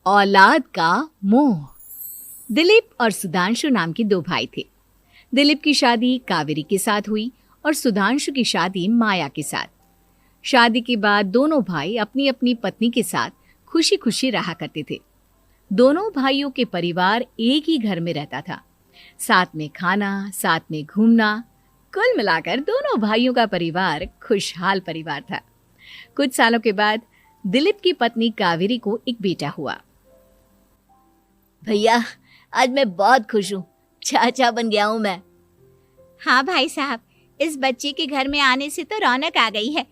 औलाद का मोह। दिलीप और सुधांशु नाम के दो भाई थे। दिलीप की शादी कावेरी के साथ हुई और सुधांशु की शादी माया के साथ। शादी के बाद दोनों भाई अपनी अपनी पत्नी के साथ खुशी खुशी रहा करते थे। दोनों भाइयों के परिवार एक ही घर में रहता था। साथ में खाना, साथ में घूमना, कुल मिलाकर दोनों भाइयों का परिवार खुशहाल परिवार था। कुछ सालों के बाद दिलीप की पत्नी कावेरी को एक बेटा हुआ। भैया, आज मैं बहुत खुश हूँ। चाचा बन गया हूँ मैं। हाँ भाई साहब, इस बच्चे के घर में आने से तो रौनक आ गई है।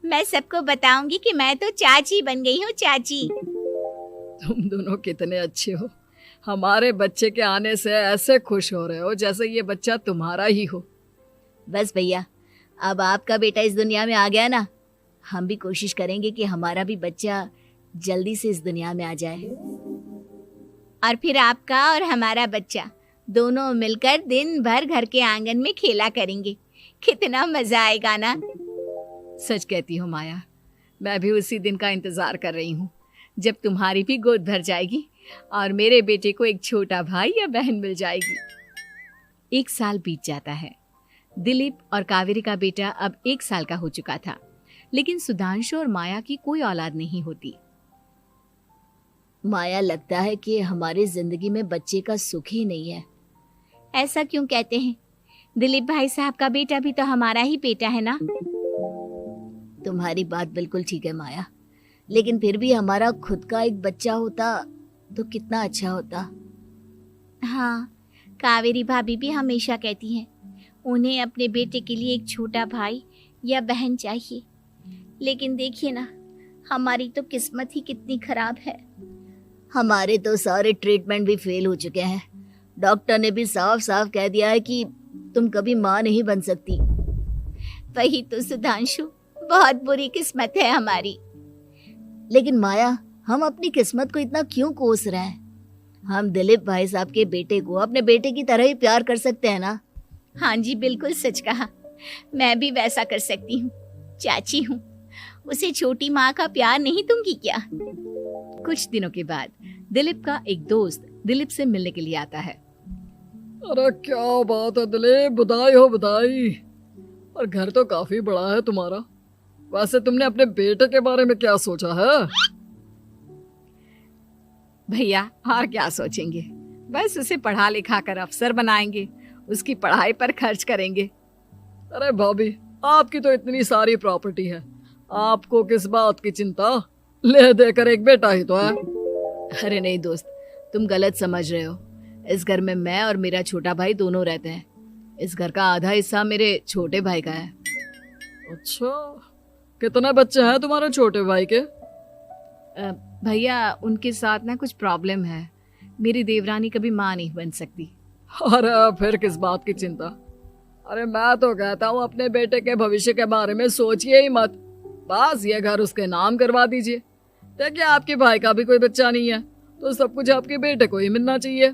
मैं सबको बताऊंगी कि मैं तो चाची बन गई हूँ, चाची। तुम दोनों कितने अच्छे हो। हमारे बच्चे के आने से ऐसे खुश हो रहे हो जैसे ये बच्चा तुम्हारा ही हो। बस भैया, अब आपका बेटा इस दुनिया में आ गया ना, हम भी कोशिश करेंगे कि हमारा भी बच्चा जल्दी से इस दुनिया में आ जाए। और फिर आपका और हमारा बच्चा दोनों मिलकर दिन भर घर के आंगन में खेला करेंगे। कितना मजा आएगा ना। सच कहती हूँ माया, मैं भी उसी दिन का इंतजार कर रही हूँ जब तुम्हारी भी गोद भर जाएगी और मेरे बेटे को एक छोटा भाई या बहन मिल जाएगी। 1 साल बीत जाता है। दिलीप और कावेरी का बेटा अब 1 साल का हो चुका था, लेकिन सुधांशु और माया की कोई औलाद नहीं होती। माया, लगता है कि हमारी जिंदगी में बच्चे का सुख ही नहीं है। ऐसा क्यों कहते हैं? दिलीप भाई साहब का बेटा भी तो हमारा ही बेटा है ना। तुम्हारी बात बिल्कुल ठीक है माया, लेकिन फिर भी हमारा खुद का एक बच्चा होता तो कितना अच्छा होता। हाँ, कावेरी भाभी भी हमेशा कहती हैं उन्हें अपने बेटे के लिए एक छोटा भाई या बहन चाहिए। लेकिन देखिए ना, हमारी तो किस्मत ही कितनी खराब है। हमारे तो सारे ट्रीटमेंट भी फेल हो चुके हैं। डॉक्टर ने भी साफ साफ कह दिया है कि तुम कभी माँ नहीं बन सकती। वही तो सुधांशु, बहुत बुरी किस्मत है हमारी। लेकिन माया, हम अपनी किस्मत को इतना क्यों कोस रहे हैं? हम दिलीप भाई साहब के बेटे को अपने बेटे की तरह ही प्यार कर सकते हैं ना। हाँ जी, बिल्कुल सच कहा। मैं भी वैसा कर सकती हूँ। चाची हूँ, उसे छोटी माँ का प्यार नहीं दूंगी क्या? कुछ दिनों के बाद दिलीप का एक दोस्त दिलीप से मिलने के लिए आता है। अरे क्या बात है दिलीप, बधाई हो बधाई। और घर तो काफी बड़ा है तुम्हारा। वैसे तुमने अपने बेटे के बारे में क्या सोचा है? भैया, और क्या सोचेंगे, बस उसे पढ़ा लिखा कर अफसर बनाएंगे, उसकी पढ़ाई पर खर्च करेंगे। अरे भाभी, आपकी तो इतनी सारी प्रॉपर्टी है, आपको किस बात की चिंता? ले देकर एक बेटा ही तो है। अरे नहीं दोस्त, तुम गलत समझ रहे हो। इस घर में मैं और मेरा छोटा भाई दोनों रहते हैं। इस घर का आधा हिस्सा मेरे छोटे भाई का है। अच्छा, कितने बच्चे हैं तुम्हारे छोटे भाई के? भैया, उनके साथ ना कुछ प्रॉब्लम है। मेरी देवरानी कभी माँ नहीं बन सकती। अरे फिर किस बात की चिंता? अरे मैं तो कहता हूँ अपने बेटे के भविष्य के बारे में सोचिए ही मत। बस ये घर उसके नाम करवा दीजिए। देखिए, आपके भाई का भी कोई बच्चा नहीं है तो सब कुछ आपके बेटे को ही मिलना चाहिए।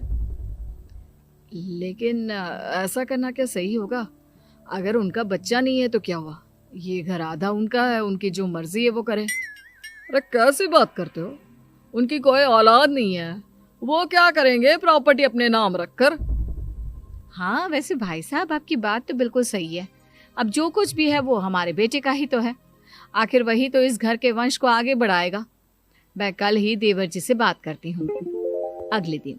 लेकिन ऐसा करना क्या सही होगा? अगर उनका बच्चा नहीं है तो क्या हुआ? ये घर आधा उनका है, उनकी जो मर्जी है वो करे। अरे कैसी बात करते हो? उनकी कोई औलाद नहीं है, वो क्या करेंगे प्रॉपर्टी अपने नाम रखकर? हाँ, वैसे भाई साहब, आपकी बात तो बिल्कुल सही है। अब जो कुछ भी है वो हमारे बेटे का ही तो है। आखिर वही तो इस घर के वंश को आगे बढ़ाएगा। मैं कल ही देवर जी से बात करती हूँ। अगले दिन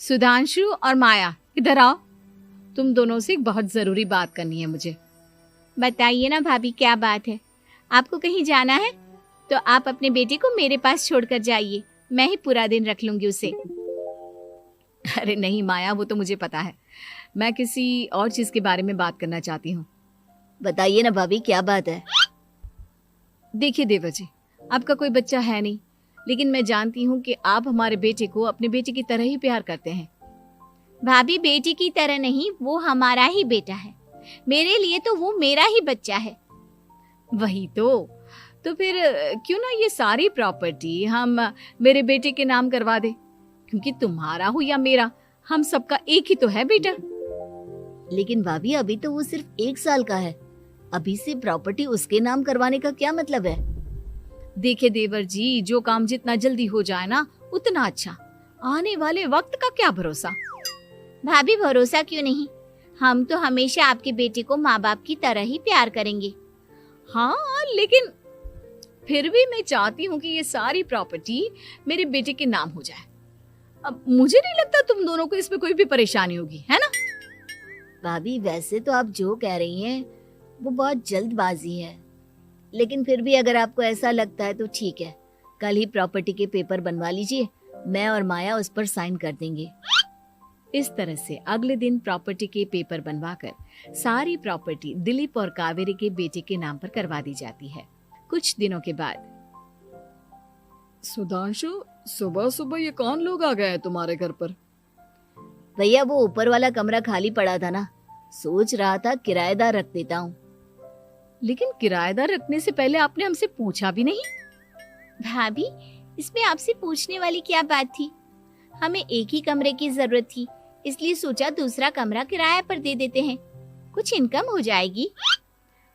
सुधांशु और माया, इधर आओ। तुम दोनों से एक बहुत जरूरी बात करनी है मुझे। बताइए ना भाभी, क्या बात है? आपको कहीं जाना है तो आप अपने बेटे को मेरे पास छोड़कर जाइए। मैं ही पूरा दिन रख लूंगी उसे। अरे नहीं माया, वो तो मुझे पता है। मैं किसी और चीज के बारे में बात करना चाहती हूँ। बताइए ना भाभी, क्या बात है? देखिए देवर जी, आपका कोई बच्चा है नहीं, लेकिन मैं जानती हूँ कि आप हमारे बेटे को अपने बेटे की तरह ही प्यार करते हैं। भाभी, बेटी की तरह नहीं, वो हमारा ही बेटा है। मेरे लिए तो वो मेरा ही बच्चा है। वही तो फिर क्यों ना ये सारी प्रॉपर्टी हम मेरे बेटे के नाम करवा दे, क्योंकि तुम्हारा हो या मेरा, हम सबका एक ही तो है बेटा। लेकिन भाभी, अभी तो वो सिर्फ 1 साल का है। अभी से प्रॉपर्टी उसके नाम करवाने का क्या मतलब है? देखिए देवर जी, जो काम जितना जल्दी हो जाए ना, उतना अच्छा। आने वाले वक्त का क्या भरोसा। भाभी भरोसा क्यों नहीं, हम तो हमेशा आपके बेटे को माँ बाप की तरह ही प्यार करेंगे। हाँ, लेकिन फिर भी मैं चाहती हूँ कि ये सारी प्रॉपर्टी मेरे बेटे के नाम हो जाए। अब मुझे नहीं लगता तुम दोनों को इसमें कोई भी परेशानी होगी, है ना? भाभी वैसे तो आप जो कह रही हैं वो बहुत जल्दबाजी है, लेकिन फिर भी अगर आपको ऐसा लगता है तो ठीक है, कल ही प्रॉपर्टी के पेपर बनवा लीजिए, मैं और माया उस पर साइन कर देंगे। इस तरह से अगले दिन प्रॉपर्टी के पेपर बनवाकर सारी प्रॉपर्टी दिलीप और कावेरी के बेटे के नाम पर करवा दी जाती है। कुछ दिनों के बाद सुधांशु, सुबह सुबह ये कौन लोग आ गए हैं तुम्हारे घर पर? भैया वो ऊपर वाला कमरा खाली पड़ा था ना, सोच रहा था किराएदार रख देता हूँ। लेकिन किराएदार रखने से पहले आपने हमसे पूछा भी नहीं। भाभी इसमें आपसे पूछने वाली क्या बात थी, हमें एक ही कमरे की जरूरत थी, इसलिए सोचा दूसरा कमरा किराए पर दे देते हैं, कुछ इनकम हो जाएगी।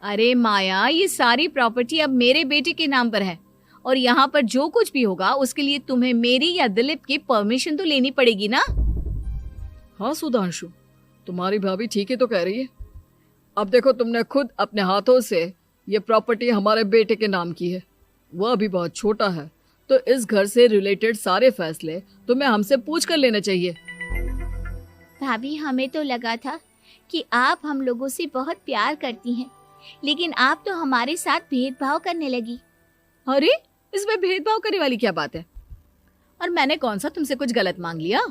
अरे माया, ये सारी प्रॉपर्टी अब मेरे बेटे के नाम पर है और यहाँ पर जो कुछ भी होगा उसके लिए तुम्हें मेरी या दिलीप की परमिशन तो लेनी पड़ेगी ना। हाँ सुधांशु, तुम्हारी भाभी ठीक ही तो कह रही है। अब देखो, तुमने खुद अपने हाथों से ये प्रॉपर्टी हमारे बेटे के नाम की है, वह अभी बहुत छोटा है, तो इस घर से रिलेटेड सारे फैसले तुम्हें हमसे पूछ कर लेने चाहिए। भाभी हमें तो लगा था कि आप हम लोगों से बहुत प्यार करती हैं, लेकिन आप तो हमारे साथ भेदभाव करने लगी। अरे, इसमें भेदभाव करने वाली क्या बात है? और मैंने कौन सा तुमसे कुछ गलत मांग लिया?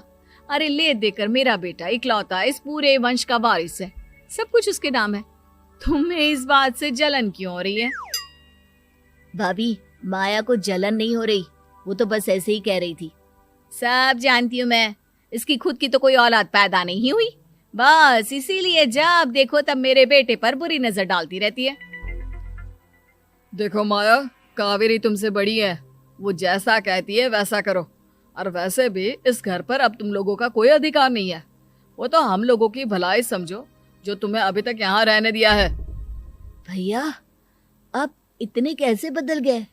अरे ले देकर मेरा बेटा इकलौता इस पूरे वंश का वारिस है, सब कुछ उसके नाम है। तुम्हें इस बात से जलन क्यों हो रही है? भाभी माया को जलन नहीं हो रही, वो तो बस ऐसे ही कह रही थी। सब जानती हूँ मैं, इसकी खुद की तो कोई औलाद पैदा नहीं हुई, बस इसीलिए जब देखो तब मेरे बेटे पर बुरी नजर डालती रहती है। देखो माया, कावेरी तुमसे बड़ी है, वो जैसा कहती है वैसा करो। और वैसे भी इस घर पर अब तुम लोगों का कोई अधिकार नहीं है, वो तो हम लोगों की भलाई समझो जो तुम्हें अभी तक यहाँ रहने दिया है। भैया आप इतने कैसे बदल गए?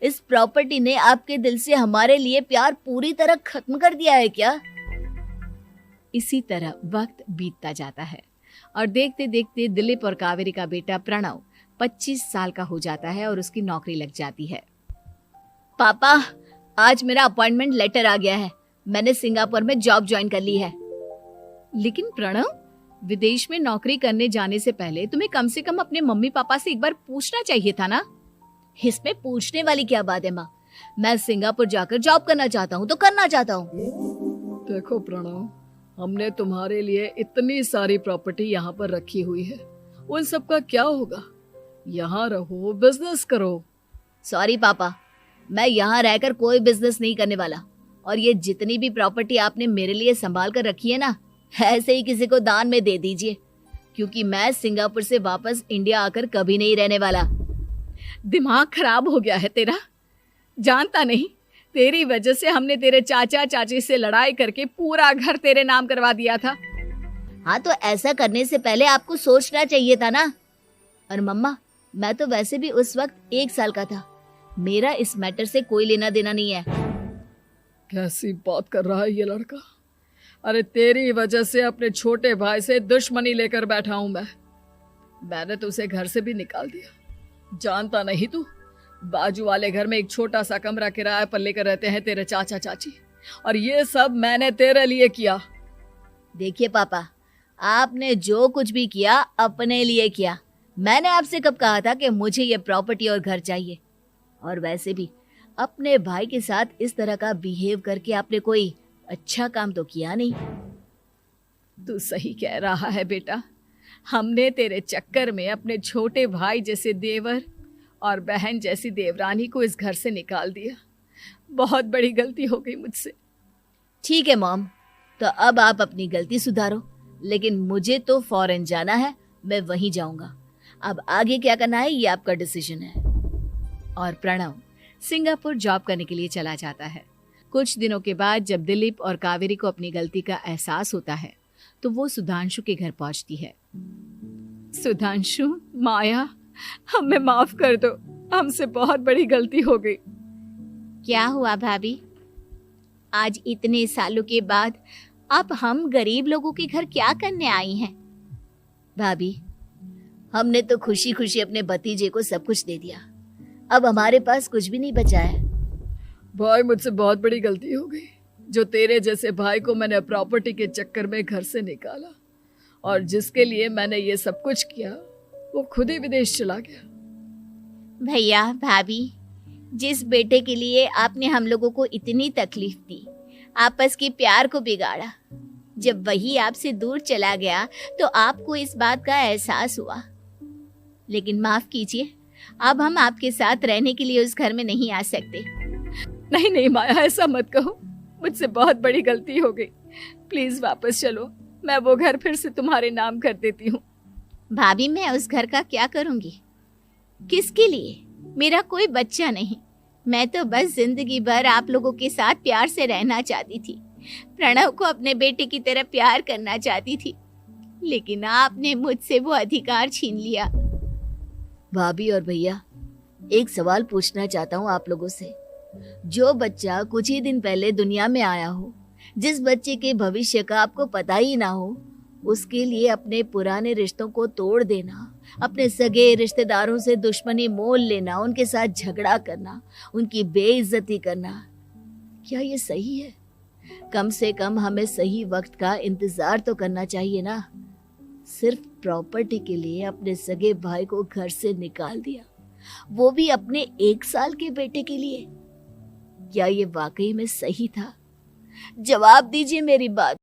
इस प्रॉपर्टी ने आपके दिल से हमारे लिए प्यार पूरी तरह खत्म कर दिया है क्या? इसी तरह वक्त बीतता जाता है और देखते देखते दिलीप और कावेरी का बेटा प्रणव 25 साल का हो जाता है और उसकी नौकरी लग जाती है। पापा, आज मेरा अपॉइंटमेंट लेटर आ गया है, मैंने सिंगापुर में जॉब ज्वाइन कर ली है। लेकिन प्रणव, विदेश में नौकरी करने जाने से पहले तुम्हें कम से कम अपने मम्मी पापा से एक बार पूछना चाहिए था ना। इसमें पूछने वाली क्या बात है माँ, मैं सिंगापुर जाकर जॉब करना चाहता हूँ तो करना चाहता हूँ। देखो प्रणव, हमने तुम्हारे लिए इतनी सारी प्रॉपर्टी यहाँ पर रखी हुई है, उन सब का क्या होगा? यहाँ रहो, बिजनेस करो। सॉरी पापा, मैं यहाँ रहकर कोई बिजनेस नहीं करने वाला, और ये जितनी भी प्रॉपर्टी आपने मेरे लिए संभाल कर रखी है ना, ऐसे ही किसी को दान में दे दीजिए, क्योंकि मैं सिंगापुर से वापस इंडिया आकर कभी नहीं रहने वाला। दिमाग खराब हो गया है तेरा, जानता नहीं तेरी वजह से हमने तेरे चाचा चाची से लड़ाई करके पूरा घर तेरे नाम करवा दिया था। हाँ तो ऐसा करने से पहले आपको सोचना चाहिए था ना। और मम्मा, मैं तो वैसे भी उस वक्त 1 साल का था, मेरा इस मैटर से कोई लेना देना नहीं है। कैसी बात कर रहा है ये लड़का? अरे तेरी वजह से अपने छोटे भाई से दुश्मनी लेकर बैठा हूं मैंने तो उसे घर से भी निकाल दिया। जानता नहीं तू, बाजू वाले घर में एक छोटा सा कमरा किराए पर लेकर रहते हैं तेरे चाचा चाची, और ये सब मैंने तेरे लिए किया। देखिए पापा, आपने जो कुछ भी किया अपने लिए किया। मैंने आपसे कब कहा था कि मुझे ये प्रॉपर्टी और घर चाहिए? और वैसे भी अपने भाई के साथ इस तरह का बिहेव करके आपने कोई अच्छा काम तो किया नहीं। तू सही कह रहा है बेटा, हमने तेरे चक्कर में अपने छोटे भाई जैसे देवर और बहन जैसी देवरानी को इस घर से निकाल दिया। बहुत बड़ी गलती हो गई मुझसे। ठीक है मॉम, तो अब आप अपनी गलती सुधारो, लेकिन मुझे तो फॉरेन जाना है, मैं वहीं जाऊंगा। अब आगे क्या करना है ये आपका डिसीजन है। और प्रणव सिंगापुर जॉब करने के लिए चला जाता है। कुछ दिनों के बाद जब दिलीप और कावेरी को अपनी गलती का एहसास होता है तो वो सुधांशु के घर पहुंचती है। सुधांशु, माया, हमें माफ कर दो, हमसे बहुत बड़ी गलती हो गई। क्या हुआ भाभी? आज इतने सालों के बाद अब हम गरीब लोगों के घर क्या करने आई हैं? भाभी, हमने तो खुशी खुशी अपने भतीजे को सब कुछ दे दिया, अब हमारे पास कुछ भी नहीं बचा है। भाई मुझसे बहुत बड़ी गलती हो गई, जो तेरे जैसे भाई को मैंने प्रॉपर्टी के चक्कर में घर से निकाला, और जिसके लिए मैंने ये सब कुछ किया वो खुद ही विदेश चला गया। भैया भाभी, जिस बेटे के लिए आपने हम लोगों को इतनी तकलीफ दी, आपस के प्यार को बिगाड़ा, जब वही आपसे दूर चला गया तो आपको इस बात का एहसास हुआ। लेकिन माफ कीजिए, अब हम आपके साथ रहने के लिए उस घर में नहीं आ सकते। नहीं नहीं माया, ऐसा मत कहो, मुझसे बहुत बड़ी गलती हो गई, प्लीज वापस चलो, मैं वो घर फिर से तुम्हारे नाम कर देती हूँ। भाभी, मैं उस घर का क्या करूंगी? किसके लिए? मेरा कोई बच्चा नहीं, मैं तो बस जिंदगी भर आप लोगों के साथ प्यार से रहना चाहती थी, प्रणव को अपने बेटे की तरह प्यार करना चाहती थी, लेकिन आपने मुझसे वो अधिकार छीन लिया। भाभी और भैया, एक सवाल पूछना चाहता हूँ आप लोगों से। जो बच्चा कुछ ही दिन पहले दुनिया में आया हो, जिस बच्चे के भविष्य का आपको पता ही ना हो, उसके लिए अपने पुराने रिश्तों को तोड़ देना, अपने सगे रिश्तेदारों से दुश्मनी मोल लेना, उनके साथ झगड़ा करना, उनकी बेइज्जती करना, क्या ये सही है? कम से कम हमें सही वक्त का इंतजार तो करना चाहिए ना। सिर्फ प्रॉपर्टी के लिए अपने सगे भाई को घर से निकाल दिया, वो भी अपने 1 साल के बेटे के लिए। क्या ये वाकई में सही था? जवाब दीजिए मेरी बात।